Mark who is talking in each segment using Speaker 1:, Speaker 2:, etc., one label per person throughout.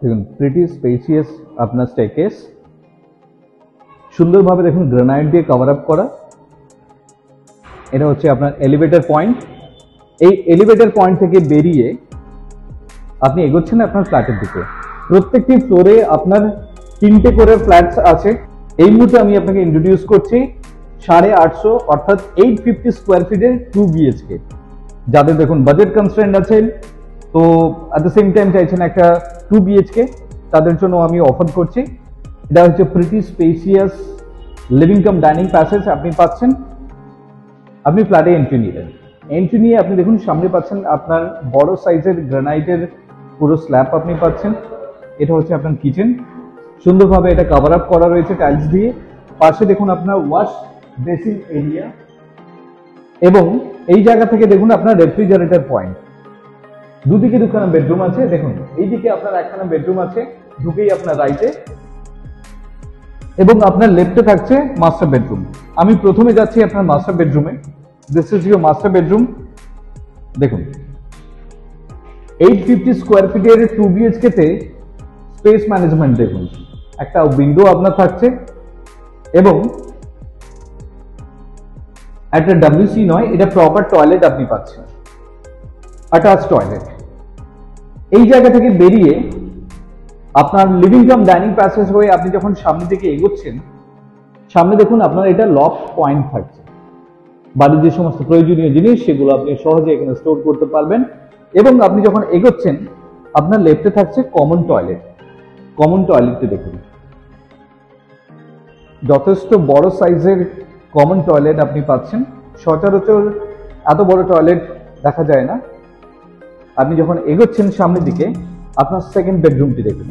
Speaker 1: দেখুন pretty spacious আপনার স্টেকেস, সুন্দরভাবে দেখুন গ্রানাইট দিয়ে কভার আপ করা। এটা হচ্ছে আপনার এলিভেটর পয়েন্ট। এই এলিভেটর পয়েন্ট থেকে বেরিয়ে আপনি এগোচ্ছেন আপনার ফ্ল্যাটের দিকে। প্রত্যেকটি ফ্লোরে আপনার 3টে করে ফ্ল্যাটস আছে। এই মুহূর্তে আমি আপনাকে ইন্ট্রোডিউস করছি 850 অর্থাৎ 850 স্কোয়ার ফিটের 2 BHK। যাদের দেখুন বাজেট কনস্ট্রেন্ট আছে, তো অ্যাট দ্য সেম টাইম চাইছেন একটা 2 BHK, তাদের জন্য আমি অফার করছি। এটা হচ্ছে pretty spacious living cum dining passage আপনি পাচ্ছেন। আপনি ফ্ল্যাটে এন্ট্রি নিলেন, এন্ট্রি নিয়ে আপনি দেখুন সামনে পাচ্ছেন আপনার বড় সাইজের গ্রানাইটের পুরো স্ল্যাব আপনি পাচ্ছেন। এটা হচ্ছে আপনার কিচেন, সুন্দরভাবে এটা কভার আপ করা রয়েছে টাইলস দিয়ে। পাশে দেখুন আপনার ওয়াশ বেসিন এরিয়া, এবং এই জায়গা থেকে দেখুন আপনার রেফ্রিজারেটর পয়েন্ট। দুদিকে দুখানা বেডরুম আছে। দেখুন এইদিকে আপনার একখানা বেডরুম আছে, ঢুকেই আপনার রাইটে, এবং আপনার লেফটে থাকছে মাস্টার বেডরুম। আমি প্রথমে যাচ্ছি আপনার মাস্টার বেডরুমে। This is your master bedroom. দেখুন 850 স্কোয়ার ফিটের 2 BHK তে স্পেস ম্যানেজমেন্ট দেখুন, একটা উইন্ডো আপনার থাকছে, এবং একটা WC নয়, এটা প্রপার টয়লেট আপনি পাচ্ছেন, অ্যাটাচ টয়লেট। এই জায়গা থেকে বেরিয়ে আপনার লিভিং কাম ডাইনিং প্যাসেজ হয়ে আপনি যখন সামনের দিকে এগোচ্ছেন, সামনে দেখুন আপনার এটা লফট পয়েন্ট থাকছে। বাড়ির যে সমস্ত প্রয়োজনীয় জিনিস সেগুলো আপনি সহজে এখানে স্টোর করতে পারবেন। এবং আপনি যখন এগোচ্ছেন আপনার লেফটে থাকছে কমন টয়লেট। কমন টয়লেটটি দেখুন, যথেষ্ট বড় সাইজের কমন টয়লেট আপনি পাচ্ছেন। সচরাচর এত বড় টয়লেট দেখা যায় না। আপনি যখন এগোচ্ছেন সামনের দিকে আপনার সেকেন্ড বেডরুমটি দেখুন,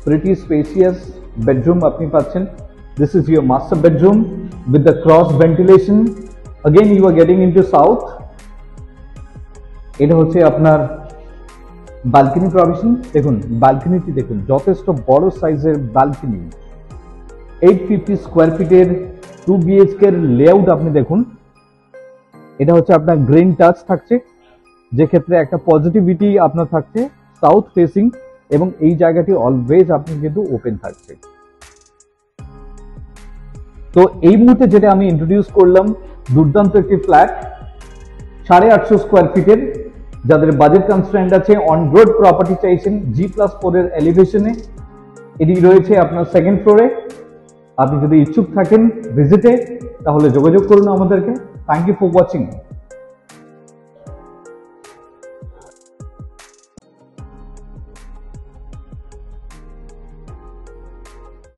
Speaker 1: প্রিটি স্পেসিয়াস বেডরুম আপনি পাচ্ছেন। This is your master bedroom with the cross ventilation. Again you are getting into south. এটা হচ্ছে আপনার বালকনি প্রভিশন। দেখুন বালকনিটি দেখুন, যথেষ্ট বড় সাইজের বালকনি। 850 স্কোয়ার ফিটের 2 BHK এর লেআউট আপনি দেখুন। এটা হচ্ছে আপনার গ্রিন টাচ থাকছে, যে ক্ষেত্রে একটা পজিটিভিটি আপনার থাকছে সাউথ ফেসিং, এবং এই জায়গাটি অলওয়েজ আপনি কিন্তু ওপেন থাকছে। তো এই মুহূর্তে যেটা আমি ইন্ট্রোডিউস করলাম, দুর্দান্ত একটি ফ্ল্যাট 850 স্কোয়ার ফিটের, যাদের বাজেট কনস্ট্রেন্ট আছে, অন রোড প্রপার্টি চাইছেন, G+4 এর এলিভেশনে। এটি রয়েছে আপনার সেকেন্ড ফ্লোরে। আপনি যদি ইচ্ছুক থাকেন ভিজিটে, তাহলে যোগাযোগ করুন আমাদেরকে। Thank you for watching.